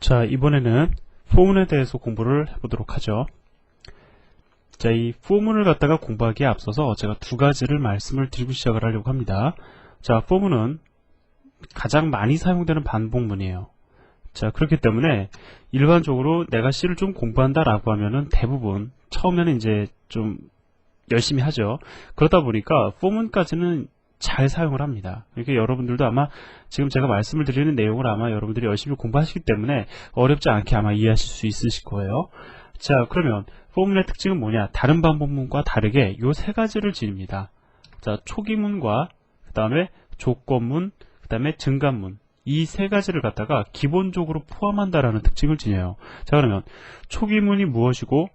자, 이번에는 포문에 대해서 공부를 해보도록 하죠. 자, 이 포문을 갖다가 공부하기에 앞서서 제가 두 가지를 말씀을 드리고 시작을 하려고 합니다. 자, 포문은 가장 많이 사용되는 반복문이에요. 자, 그렇기 때문에 일반적으로 내가 C를 좀 공부한다라고 하면은 대부분 처음에는 이제 좀 열심히 하죠. 그러다 보니까 포문까지는 잘 사용을 합니다. 이렇게 여러분들도 아마 지금 제가 말씀을 드리는 내용을 아마 여러분들이 열심히 공부하시기 때문에 어렵지 않게 아마 이해하실 수 있으실 거예요. 자, 그러면 포문의 특징은 뭐냐? 다른 반복문과 다르게 요 세 가지를 지닙니다. 자, 초기문과 그 다음에 조건문, 그 다음에 증가문, 이 세 가지를 갖다가 기본적으로 포함한다라는 특징을 지녀요. 자, 그러면 초기문이 무엇이고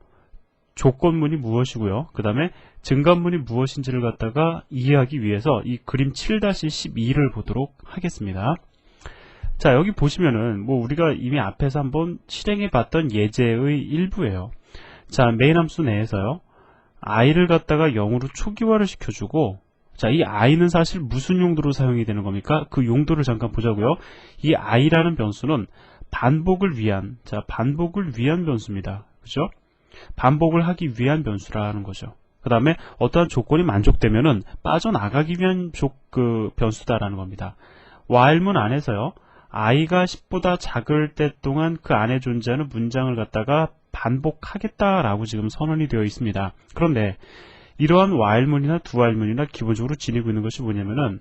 조건문이 무엇이고요, 그 다음에 증가문이 무엇인지를 갖다가 이해하기 위해서 이 그림 7-12를 보도록 하겠습니다. 자, 여기 보시면은 뭐 우리가 이미 앞에서 한번 실행해 봤던 예제의 일부예요. 자, 메인 함수 내에서요, i를 갖다가 0으로 초기화를 시켜주고, 자, 이 i는 사실 무슨 용도로 사용이 되는 겁니까? 그 용도를 잠깐 보자고요. 이 i라는 변수는 반복을 위한 변수입니다. 그죠? 반복을 하기 위한 변수라는 거죠. 그 다음에 어떠한 조건이 만족되면은 빠져나가기 위한 변수다라는 겁니다. while문 안에서요, i가 10보다 작을 때 동안 그 안에 존재하는 문장을 갖다가 반복하겠다라고 지금 선언이 되어 있습니다. 그런데 이러한 while문이나 doWhile문이나 기본적으로 지니고 있는 것이 뭐냐면은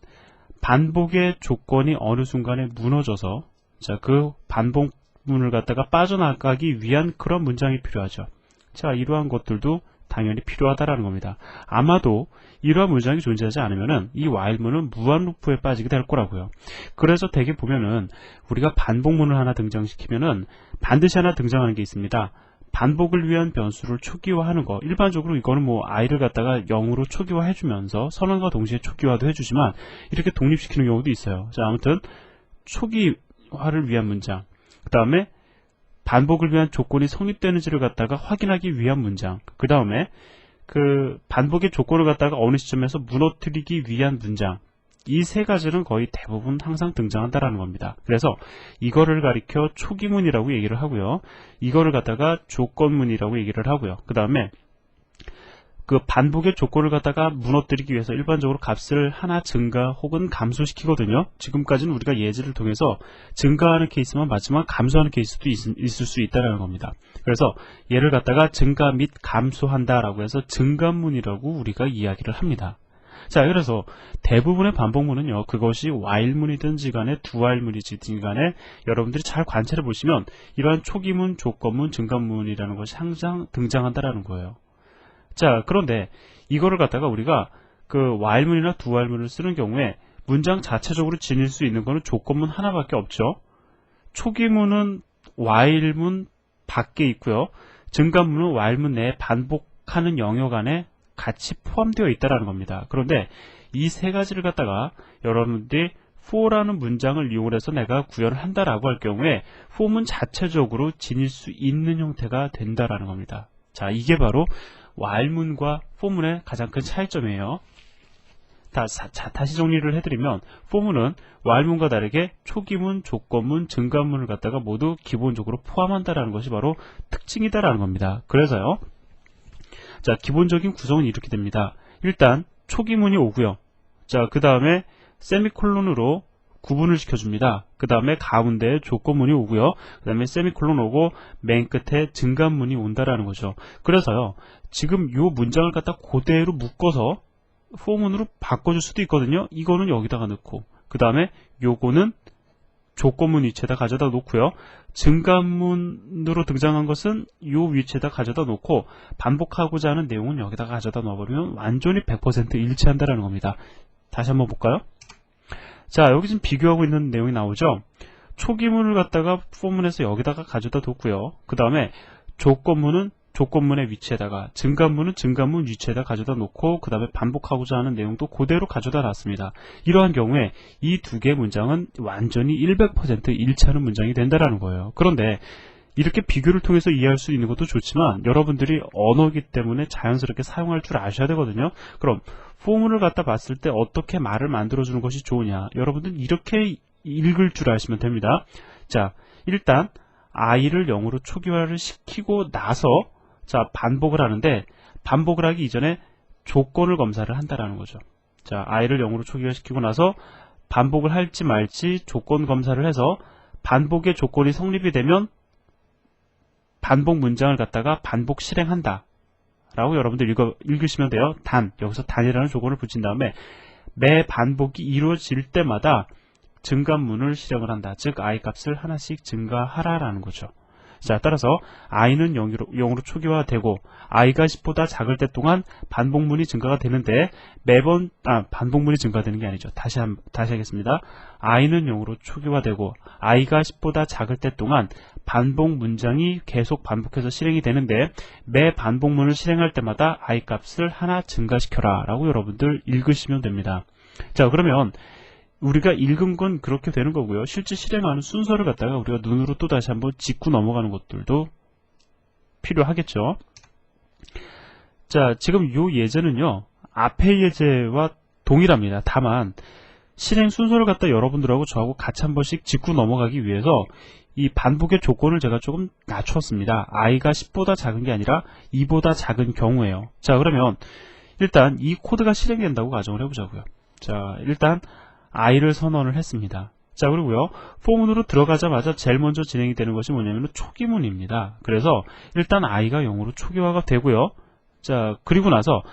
반복의 조건이 어느 순간에 무너져서, 자, 그 반복문을 갖다가 빠져나가기 위한 그런 문장이 필요하죠. 자, 이러한 것들도 당연히 필요하다라는 겁니다. 아마도 이러한 문장이 존재하지 않으면은 이 while문은 무한 루프에 빠지게 될 거라고요. 그래서 대개 보면은 우리가 반복문을 하나 등장시키면은 반드시 하나 등장하는 게 있습니다. 반복을 위한 변수를 초기화하는 거. 일반적으로 이거는 뭐 i를 갖다가 0으로 초기화 해주면서 선언과 동시에 초기화도 해주지만 이렇게 독립시키는 경우도 있어요. 자, 아무튼 초기화를 위한 문장, 그 다음에 반복을 위한 조건이 성립되는지를 갖다가 확인하기 위한 문장, 그 다음에 그 반복의 조건을 갖다가 어느 시점에서 무너뜨리기 위한 문장, 이 세 가지는 거의 대부분 항상 등장한다라는 겁니다. 그래서 이거를 가리켜 초기문이라고 얘기를 하고요, 이거를 갖다가 조건문이라고 얘기를 하고요, 그 다음에 그 반복의 조건을 갖다가 무너뜨리기 위해서 일반적으로 값을 하나 증가 혹은 감소시키거든요. 지금까지는 우리가 예제를 통해서 증가하는 케이스만 봤지만 감소하는 케이스도 있을 수 있다는 겁니다. 그래서 얘를 갖다가 증가 및 감소한다라고 해서 증가문이라고 우리가 이야기를 합니다. 자, 그래서 대부분의 반복문은요, 그것이 while문이든지 간에 doWhile문이든지 간에 여러분들이 잘 관찰해 보시면 이러한 초기문, 조건문, 증가문이라는 것이 항상 등장한다라는 거예요. 자, 그런데 이거를 갖다가 우리가 그 while문이나 doWhile문을 쓰는 경우에 문장 자체적으로 지닐 수 있는 거는 조건문 하나밖에 없죠. 초기문은 while문 밖에 있고요, 증가문은 while문 내에 반복하는 영역 안에 같이 포함되어 있다는 겁니다. 그런데 이 세 가지를 갖다가 여러분들이 for라는 문장을 이용해서 내가 구현을 한다라고 할 경우에 for문 자체적으로 지닐 수 있는 형태가 된다라는 겁니다. 자, 이게 바로 while문과 for문의 가장 큰 차이점이에요. 다시 정리를 해드리면 for문은 while문과 다르게 초기문, 조건문, 증가문을 갖다가 모두 기본적으로 포함한다라는 것이 바로 특징이다라는 겁니다. 그래서요, 자, 기본적인 구성은 이렇게 됩니다. 일단 초기문이 오고요, 자, 그 다음에 세미콜론으로 구분을 시켜줍니다. 그 다음에 가운데에 조건문이 오고요, 그 다음에 세미콜론 오고 맨 끝에 증가문이 온다라는 거죠. 그래서요, 지금 요 문장을 갖다 그대로 묶어서 for문으로 바꿔줄 수도 있거든요. 이거는 여기다가 넣고, 그 다음에 요거는 조건문 위치에다 가져다 놓고요, 증가문으로 등장한 것은 요 위치에다 가져다 놓고 반복하고자 하는 내용은 여기다 가져다 넣어버리면 완전히 100% 일치한다라는 겁니다. 다시 한번 볼까요? 자, 여기 지금 비교하고 있는 내용이 나오죠. 초기문을 갖다가 for문에서 여기다가 가져다 뒀고요, 그 다음에 조건문은 조건문의 위치에다가, 증가문은 증가문 위치에다 가져다 놓고 그 다음에 반복하고자 하는 내용도 그대로 가져다 놨습니다. 이러한 경우에 이 두 개의 문장은 완전히 100% 일치하는 문장이 된다라는 거예요. 그런데 이렇게 비교를 통해서 이해할 수 있는 것도 좋지만 여러분들이 언어이기 때문에 자연스럽게 사용할 줄 아셔야 되거든요. 그럼 for문을 갖다 봤을 때 어떻게 말을 만들어주는 것이 좋으냐, 여러분들 이렇게 읽을 줄 아시면 됩니다. 자, 일단 i를 0으로 초기화를 시키고 나서 자 반복을 하는데, 반복을 하기 이전에 조건을 검사를 한다라는 거죠. 자, i를 0으로 초기화시키고 나서 반복을 할지 말지 조건 검사를 해서 반복의 조건이 성립이 되면 반복 문장을 갖다가 반복 실행한다 라고 여러분들 읽으시면 돼요. 여기서 단이라는 조건을 붙인 다음에 매 반복이 이루어질 때마다 증가문을 실행을 한다. 즉 i 값을 하나씩 증가하라 라는 거죠. 자, 따라서 i는 0으로 초기화되고 i가 10보다 작을 때 동안 반복문이 증가가 되는데, 매번 반복문이 증가되는 게 아니죠. 다시 하겠습니다. i는 0으로 초기화되고 i가 10보다 작을 때 동안 반복 문장이 계속 반복해서 실행이 되는데, 매 반복문을 실행할 때마다 i 값을 하나 증가시켜라 라고 여러분들 읽으시면 됩니다. 자, 그러면 우리가 읽은 건 그렇게 되는 거고요. 실제 실행하는 순서를 갖다가 우리가 눈으로 또 다시 한번 짚고 넘어가는 것들도 필요하겠죠. 자, 지금 이 예제는요, 앞의 예제와 동일합니다. 다만 실행 순서를 갖다 여러분들하고 저하고 같이 한 번씩 짚고 넘어가기 위해서 이 반복의 조건을 제가 조금 낮췄습니다. i가 10보다 작은 게 아니라 2보다 작은 경우에요. 자, 그러면 일단 이 코드가 실행된다고 가정을 해보자고요. 자, 일단 i를 선언을 했습니다. 자, 그리고요, 포문으로 들어가자마자 제일 먼저 진행이 되는 것이 뭐냐면 초기문입니다. 그래서 일단 i가 0으로 초기화가 되고요. 자, 그리고 나서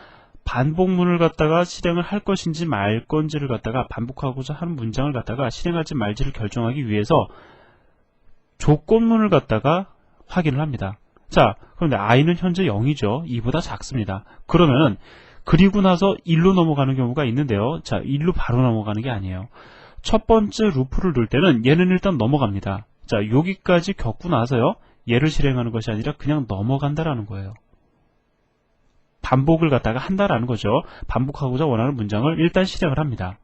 반복문을 갖다가 실행을 할 것인지 말 건지를 갖다가, 반복하고자 하는 문장을 갖다가 실행할지 말지를 결정하기 위해서 조건문을 갖다가 확인을 합니다. 자, 그런데 i는 현재 0이죠. 2보다 작습니다. 그러면은 그리고 나서 1로 넘어가는 경우가 있는데요. 자, 1로 바로 넘어가는 게 아니에요. 첫 번째 루프를 돌 때는 얘는 일단 넘어갑니다. 자, 여기까지 겪고 나서요, 얘를 실행하는 것이 아니라 그냥 넘어간다라는 거예요. 반복을 갖다가 한다라는 거죠. 반복하고자 원하는 문장을 일단 실행을 합니다.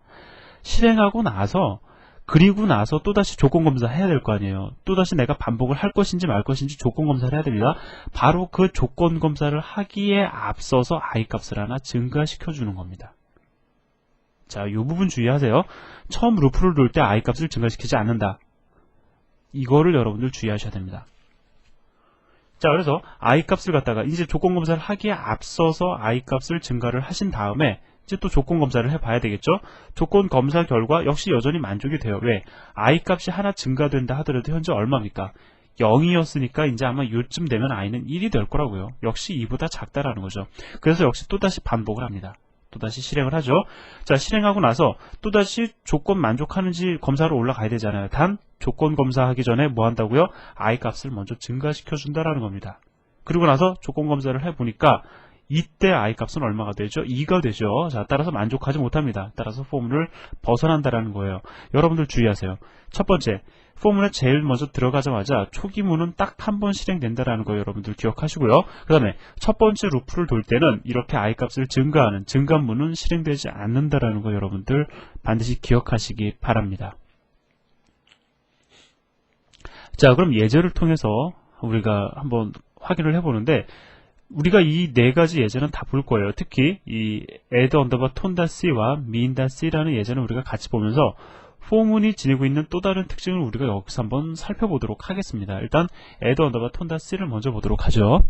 실행하고 나서, 그리고 나서 또다시 조건 검사 해야 될 거 아니에요. 또다시 내가 반복을 할 것인지 말 것인지 조건 검사를 해야 됩니다. 바로 그 조건 검사를 하기에 앞서서 i 값을 하나 증가시켜 주는 겁니다. 자, 이 부분 주의하세요. 처음 루프를 돌 때 i 값을 증가시키지 않는다. 이거를 여러분들 주의하셔야 됩니다. 자, 그래서 i 값을 갖다가 이제 조건 검사를 하기에 앞서서 i 값을 증가를 하신 다음에 이제 또 조건 검사를 해봐야 되겠죠. 조건 검사 결과 역시 여전히 만족이 돼요. 왜? i 값이 하나 증가된다 하더라도 현재 얼마입니까? 0이었으니까 이제 아마 요쯤 되면 i는 1이 될 거라고요. 역시 2보다 작다라는 거죠. 그래서 역시 또다시 반복을 합니다. 또다시 실행을 하죠. 자, 실행하고 나서 또다시 조건 만족하는지 검사로 올라가야 되잖아요. 단 조건 검사하기 전에 뭐 한다고요? i 값을 먼저 증가시켜 준다라는 겁니다. 그리고 나서 조건 검사를 해보니까 이때 i 값은 얼마가 되죠? 2가 되죠. 자, 따라서 만족하지 못합니다. 따라서 포문을 벗어난다라는 거예요. 여러분들 주의하세요. 첫 번째, 포문에 제일 먼저 들어가자마자 초기문은 딱 한 번 실행된다라는 거 여러분들 기억하시고요. 그 다음에 첫 번째 루프를 돌 때는 이렇게 i 값을 증가하는 증가문은 실행되지 않는다라는 거 여러분들 반드시 기억하시기 바랍니다. 자, 그럼 예제를 통해서 우리가 한번 확인을 해보는데, 우리가 이 네 가지 예제는 다 볼 거예요. 특히 이 add underbar tone.c와 mean.c라는 예제는 우리가 같이 보면서 포문이 지니고 있는 또 다른 특징을 우리가 여기서 한번 살펴보도록 하겠습니다. 일단 add underbar tone.c를 먼저 보도록 하죠.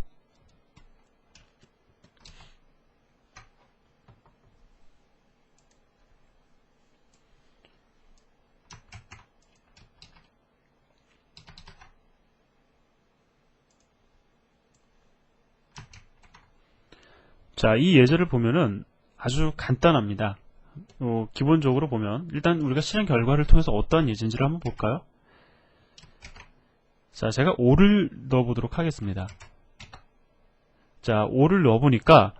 자, 이 예제를 보면은 아주 간단합니다. 기본적으로 보면 일단 우리가 실행 결과를 통해서 어떠한 예제인지를 한번 볼까요? 자, 제가 5를 넣어보도록 하겠습니다. 자, 5를 넣어보니까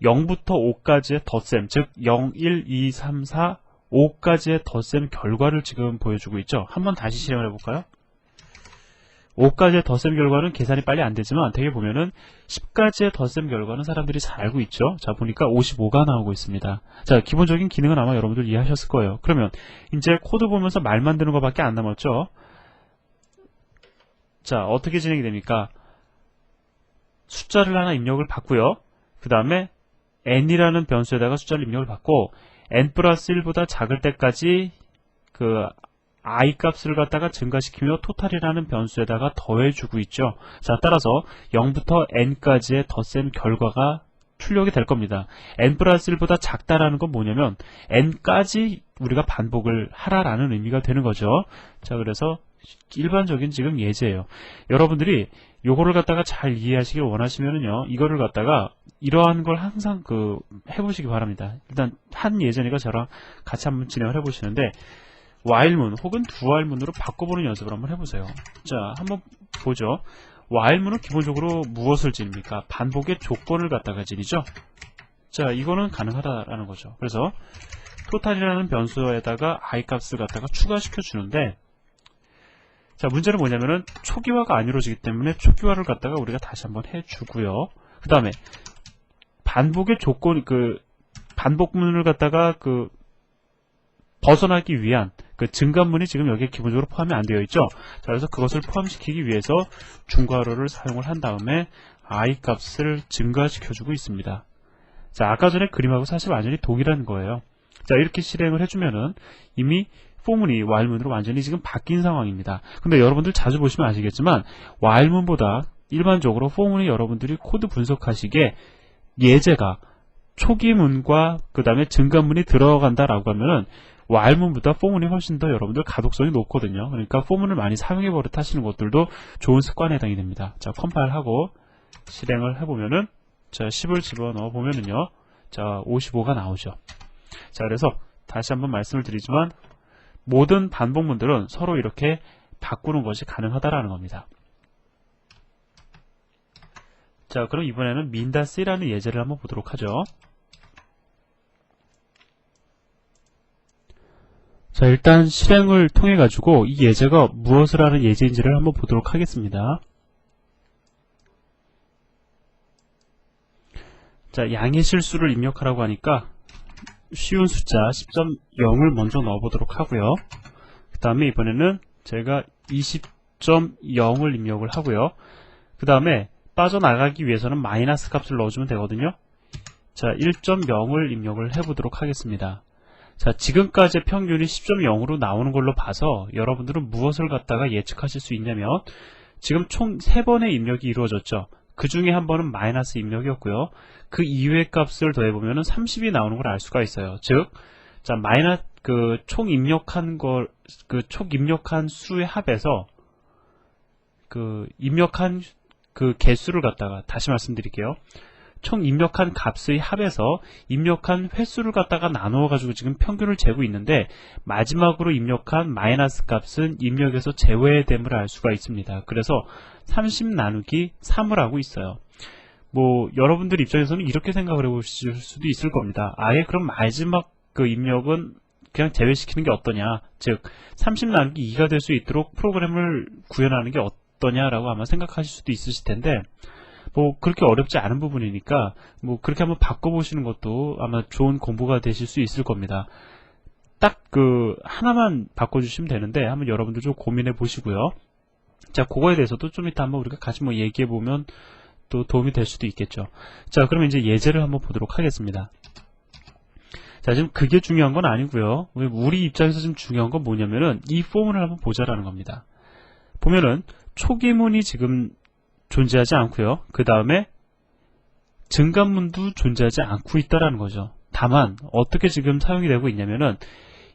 0부터 5까지의 덧셈, 즉 0, 1, 2, 3, 4, 5까지의 덧셈 결과를 지금 보여주고 있죠. 한번 다시 실행을 해볼까요? 5가지의 덧셈 결과는 계산이 빨리 안 되지만 되게 보면은 10가지의 덧셈 결과는 사람들이 잘 알고 있죠. 자, 보니까 55가 나오고 있습니다. 자, 기본적인 기능은 아마 여러분들 이해하셨을 거예요. 그러면 이제 코드 보면서 말 만드는 것밖에 안 남았죠. 자, 어떻게 진행이 됩니까? 숫자를 하나 입력을 받고요. 그 다음에 n이라는 변수에다가 숫자를 입력을 받고 n 플러스 1보다 작을 때까지 그 i 값을 갖다가 증가시키며 토탈이라는 변수에다가 더해주고 있죠. 자, 따라서 0부터 n까지의 덧셈 결과가 출력이 될 겁니다. n 플러스 1보다 작다라는 건 뭐냐면 n까지 우리가 반복을 하라라는 의미가 되는 거죠. 자, 그래서 일반적인 지금 예제예요. 여러분들이 요거를 갖다가 잘 이해하시길 원하시면은요, 이거를 갖다가 이러한 걸 항상 해보시기 바랍니다. 일단 한 예전이가 저랑 같이 한번 진행을 해보시는데 while문 혹은 doWhile문으로 바꿔보는 연습을 한번 해보세요. 자, 한번 보죠. while문은 기본적으로 무엇을 지닙니까? 반복의 조건을 갖다가 지니죠. 자, 이거는 가능하다라는 거죠. 그래서 토탈이라는 변수에다가 i 값을 갖다가 추가시켜 주는데, 자, 문제는 뭐냐면은 초기화가 안 이루어지기 때문에 초기화를 갖다가 우리가 다시 한번 해주고요. 그 다음에 반복의 조건, 반복문을 갖다가 벗어나기 위한 증가문이 지금 여기에 기본적으로 포함이 안 되어 있죠. 자, 그래서 그것을 포함시키기 위해서 중괄호를 사용을 한 다음에 i 값을 증가시켜주고 있습니다. 자, 아까 전에 그림하고 사실 완전히 동일한 거예요. 자, 이렇게 실행을 해주면은 이미 포문이 while문으로 완전히 지금 바뀐 상황입니다. 근데 여러분들 자주 보시면 아시겠지만 while문보다 일반적으로 포문이 여러분들이 코드 분석하시기에 예제가 초기문과 그 다음에 증가문이 들어간다라고 하면은 while문보다 포문이 훨씬 더 여러분들 가독성이 높거든요. 그러니까 포문을 많이 사용해 버릇 하시는 것들도 좋은 습관에 해당이 됩니다. 자, 컴파일하고 실행을 해보면은, 자, 10을 집어넣어 보면은요, 자, 55가 나오죠. 자, 그래서 다시 한번 말씀을 드리지만 모든 반복문들은 서로 이렇게 바꾸는 것이 가능하다라는 겁니다. 자, 그럼 이번에는 min-c라는 예제를 한번 보도록 하죠. 자, 일단 실행을 통해 가지고 이 예제가 무엇을 하는 예제인지를 한번 보도록 하겠습니다. 자, 양의 실수를 입력하라고 하니까 쉬운 숫자 10.0을 먼저 넣어보도록 하고요. 그 다음에 이번에는 제가 20.0을 입력을 하고요. 그 다음에 빠져나가기 위해서는 마이너스 값을 넣어주면 되거든요. 자, 1.0을 입력을 해보도록 하겠습니다. 자, 지금까지의 평균이 10.0으로 나오는 걸로 봐서 여러분들은 무엇을 갖다가 예측하실 수 있냐면, 지금 총 3번의 입력이 이루어졌죠. 그 중에 한 번은 마이너스 입력이었고요. 그 이후의 값을 더해보면 30이 나오는 걸 알 수가 있어요. 즉, 자, 총 입력한 수의 합에서 입력한 개수를 갖다가 다시 말씀드릴게요. 총 입력한 값의 합에서 입력한 횟수를 갖다가 나누어 가지고 지금 평균을 재고 있는데, 마지막으로 입력한 마이너스 값은 입력에서 제외됨을 알 수가 있습니다. 그래서 30 나누기 3을 하고 있어요. 뭐 여러분들 입장에서는 이렇게 생각을 해보실 수도 있을 겁니다. 아예 그럼 마지막 입력은 그냥 제외시키는 게 어떠냐, 즉 30 나누기 2가 될 수 있도록 프로그램을 구현하는 게 어떠냐라고 아마 생각하실 수도 있으실 텐데, 뭐 그렇게 어렵지 않은 부분이니까 뭐 그렇게 한번 바꿔보시는 것도 아마 좋은 공부가 되실 수 있을 겁니다. 딱 하나만 바꿔주시면 되는데 한번 여러분들 좀 고민해 보시고요. 자, 그거에 대해서도 좀 이따 한번 우리가 같이 뭐 얘기해 보면 또 도움이 될 수도 있겠죠. 자, 그러면 이제 예제를 한번 보도록 하겠습니다. 자, 지금 그게 중요한 건 아니고요. 우리 입장에서 지금 중요한 건 뭐냐면은 이 포문을 한번 보자라는 겁니다. 보면은 초기문이 지금 존재하지 않고요. 그 다음에 증가문도 존재하지 않고 있다라는 거죠. 다만 어떻게 지금 사용이 되고 있냐면은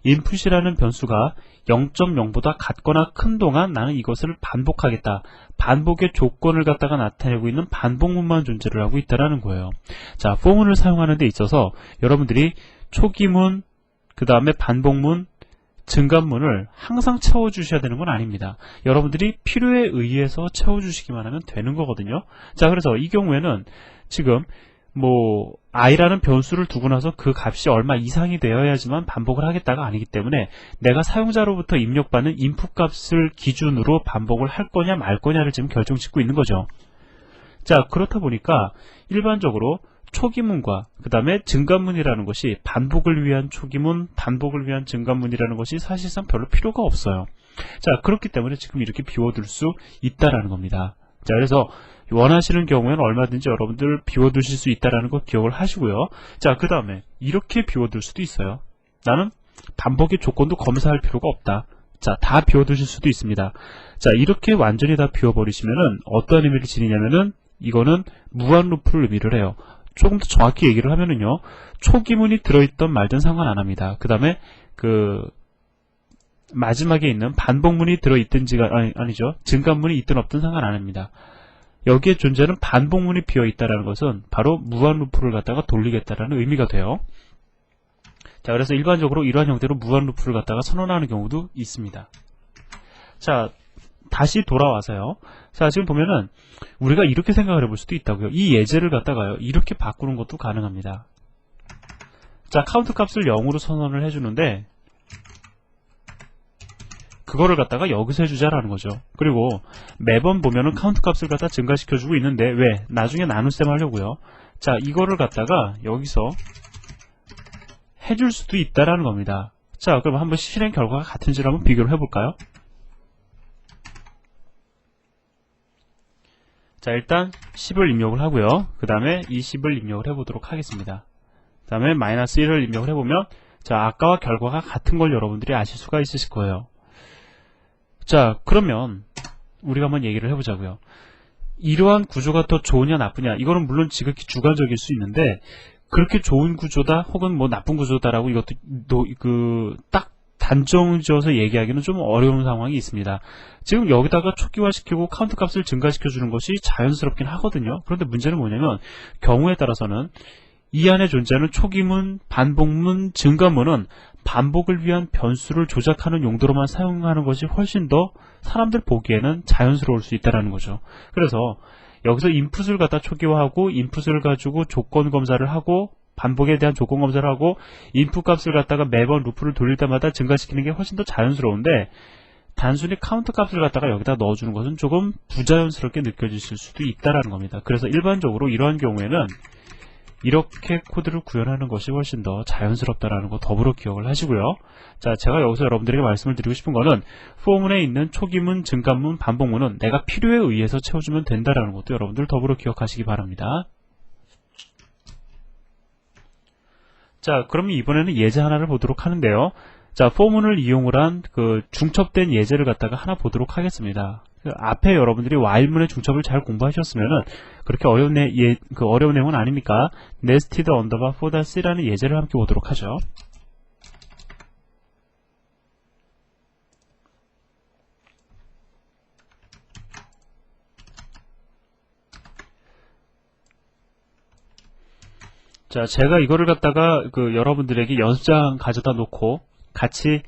input이라는 변수가 0.0보다 같거나 큰 동안 나는 이것을 반복하겠다. 반복의 조건을 갖다가 나타내고 있는 반복문만 존재를 하고 있다라는 거예요. 자, for문을 사용하는 데 있어서 여러분들이 초기문, 그 다음에 반복문, 증가문을 항상 채워주셔야 되는 건 아닙니다. 여러분들이 필요에 의해서 채워주시기만 하면 되는 거거든요. 자, 그래서 이 경우에는 지금 뭐 i라는 변수를 두고 나서 그 값이 얼마 이상이 되어야지만 반복을 하겠다가 아니기 때문에 내가 사용자로부터 입력받는 인풋 값을 기준으로 반복을 할 거냐 말 거냐를 지금 결정짓고 있는 거죠. 자, 그렇다 보니까 일반적으로 초기문과 그 다음에 증가문이라는 것이 반복을 위한 초기문, 반복을 위한 증가문이라는 것이 사실상 별로 필요가 없어요. 자, 그렇기 때문에 지금 이렇게 비워둘 수 있다라는 겁니다. 자, 그래서 원하시는 경우에는 얼마든지 여러분들 비워두실 수 있다라는 거 기억을 하시고요. 자, 그 다음에 이렇게 비워둘 수도 있어요. 나는 반복의 조건도 검사할 필요가 없다. 자, 다 비워두실 수도 있습니다. 자, 이렇게 완전히 다 비워버리시면은 어떤 의미를 지니냐면은 이거는 무한 루프를 의미를 해요. 조금 더 정확히 얘기를 하면은요, 초기문이 들어있던 말든 상관 안 합니다. 그 다음에 마지막에 있는 반복문이 들어있든지가 아니죠. 증가문이 있든 없든 상관 안 합니다. 여기에 존재하는 반복문이 비어있다는 것은 바로 무한 루프를 갖다가 돌리겠다라는 의미가 돼요. 자, 그래서 일반적으로 이러한 형태로 무한 루프를 갖다가 선언하는 경우도 있습니다. 자, 다시 돌아와서요. 자, 지금 보면은 우리가 이렇게 생각을 해볼 수도 있다고요. 이 예제를 갖다가요, 이렇게 바꾸는 것도 가능합니다. 자, 카운트 값을 0으로 선언을 해주는데 그거를 갖다가 여기서 해주자라는 거죠. 그리고 매번 보면은 카운트 값을 갖다 증가시켜주고 있는데 왜? 나중에 나눗셈 하려고요. 자, 이거를 갖다가 여기서 해줄 수도 있다라는 겁니다. 자, 그럼 한번 실행 결과가 같은지를 한번 비교를 해볼까요? 자, 일단 10을 입력을 하고요. 그 다음에 이 10을 입력을 해보도록 하겠습니다. 그 다음에 마이너스 1을 입력을 해보면, 자, 아까와 결과가 같은 걸 여러분들이 아실 수가 있으실 거예요. 자, 그러면 우리가 한번 얘기를 해보자고요. 이러한 구조가 더 좋으냐 나쁘냐, 이거는 물론 지극히 주관적일 수 있는데, 그렇게 좋은 구조다 혹은 뭐 나쁜 구조다라고 이것도 딱 단정 지어서 얘기하기는 좀 어려운 상황이 있습니다. 지금 여기다가 초기화시키고 카운트 값을 증가시켜주는 것이 자연스럽긴 하거든요. 그런데 문제는 뭐냐면 경우에 따라서는 이 안에 존재하는 초기문, 반복문, 증가문은 반복을 위한 변수를 조작하는 용도로만 사용하는 것이 훨씬 더 사람들 보기에는 자연스러울 수 있다는 거죠. 그래서 여기서 인풋을 갖다 초기화하고 인풋을 가지고 조건 검사를 하고 반복에 대한 조건 검사를 하고 인풋 값을 갖다가 매번 루프를 돌릴 때마다 증가시키는 게 훨씬 더 자연스러운데, 단순히 카운트 값을 갖다가 여기다 넣어주는 것은 조금 부자연스럽게 느껴지실 수도 있다라는 겁니다. 그래서 일반적으로 이러한 경우에는 이렇게 코드를 구현하는 것이 훨씬 더 자연스럽다라는 거 더불어 기억을 하시고요. 자, 제가 여기서 여러분들에게 말씀을 드리고 싶은 거는 포문에 있는 초기문, 증가문, 반복문은 내가 필요에 의해서 채워주면 된다라는 것도 여러분들 더불어 기억하시기 바랍니다. 자, 그럼 이번에는 예제 하나를 보도록 하는데요. 자, 포문을 이용을 한 중첩된 예제를 갖다가 하나 보도록 하겠습니다. 앞에 여러분들이 while문의 중첩을 잘 공부하셨으면은 그렇게 어려운 내용은 아니니까 nested underbar for-c라는 예제를 함께 보도록 하죠. 자, 제가 이거를 갖다가 여러분들에게 연습장 가져다 놓고 같이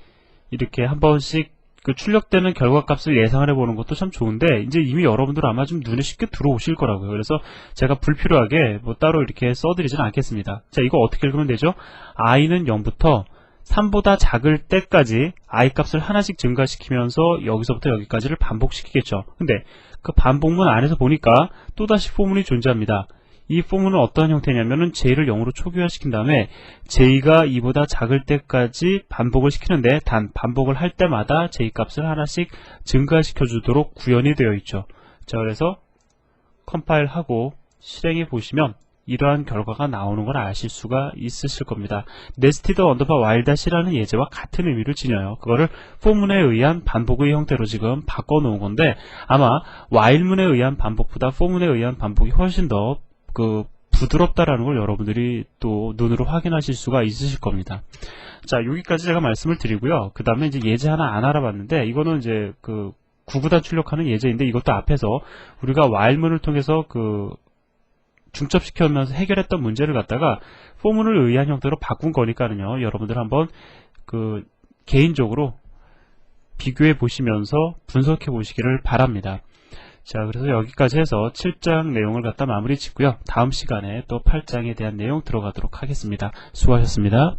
이렇게 한 번씩 출력되는 결과값을 예상을 해보는 것도 참 좋은데, 이제 이미 여러분들 아마 좀 눈에 쉽게 들어오실 거라고요. 그래서 제가 불필요하게 뭐 따로 이렇게 써드리지는 않겠습니다. 자, 이거 어떻게 읽으면 되죠? i는 0부터 3보다 작을 때까지 i 값을 하나씩 증가시키면서 여기서부터 여기까지를 반복시키겠죠. 근데 그 반복문 안에서 보니까 또다시 포문이 존재합니다. 이 포문은 어떤 형태냐면은 j를 0으로 초기화시킨 다음에 j가 2보다 작을 때까지 반복을 시키는데, 단 반복을 할 때마다 j 값을 하나씩 증가시켜 주도록 구현이 되어 있죠. 자, 그래서 컴파일하고 실행해 보시면 이러한 결과가 나오는 걸 아실 수가 있으실 겁니다. nested underbar while-라는 예제와 같은 의미를 지녀요. 그거를 포문에 의한 반복의 형태로 지금 바꿔 놓은 건데, 아마 while문에 의한 반복보다 포문에 의한 반복이 훨씬 더 부드럽다라는 걸 여러분들이 또 눈으로 확인하실 수가 있으실 겁니다. 자, 여기까지 제가 말씀을 드리고요. 그 다음에 이제 예제 하나 안 알아봤는데, 이거는 이제 구구단 출력하는 예제인데, 이것도 앞에서 우리가 while문을 통해서 중첩시키면서 해결했던 문제를 갖다가 포문을 의한 형태로 바꾼 거니까는요, 여러분들 한번 개인적으로 비교해 보시면서 분석해 보시기를 바랍니다. 자, 그래서 여기까지 해서 7장 내용을 갖다 마무리 짓고요. 다음 시간에 또 8장에 대한 내용 들어가도록 하겠습니다. 수고하셨습니다.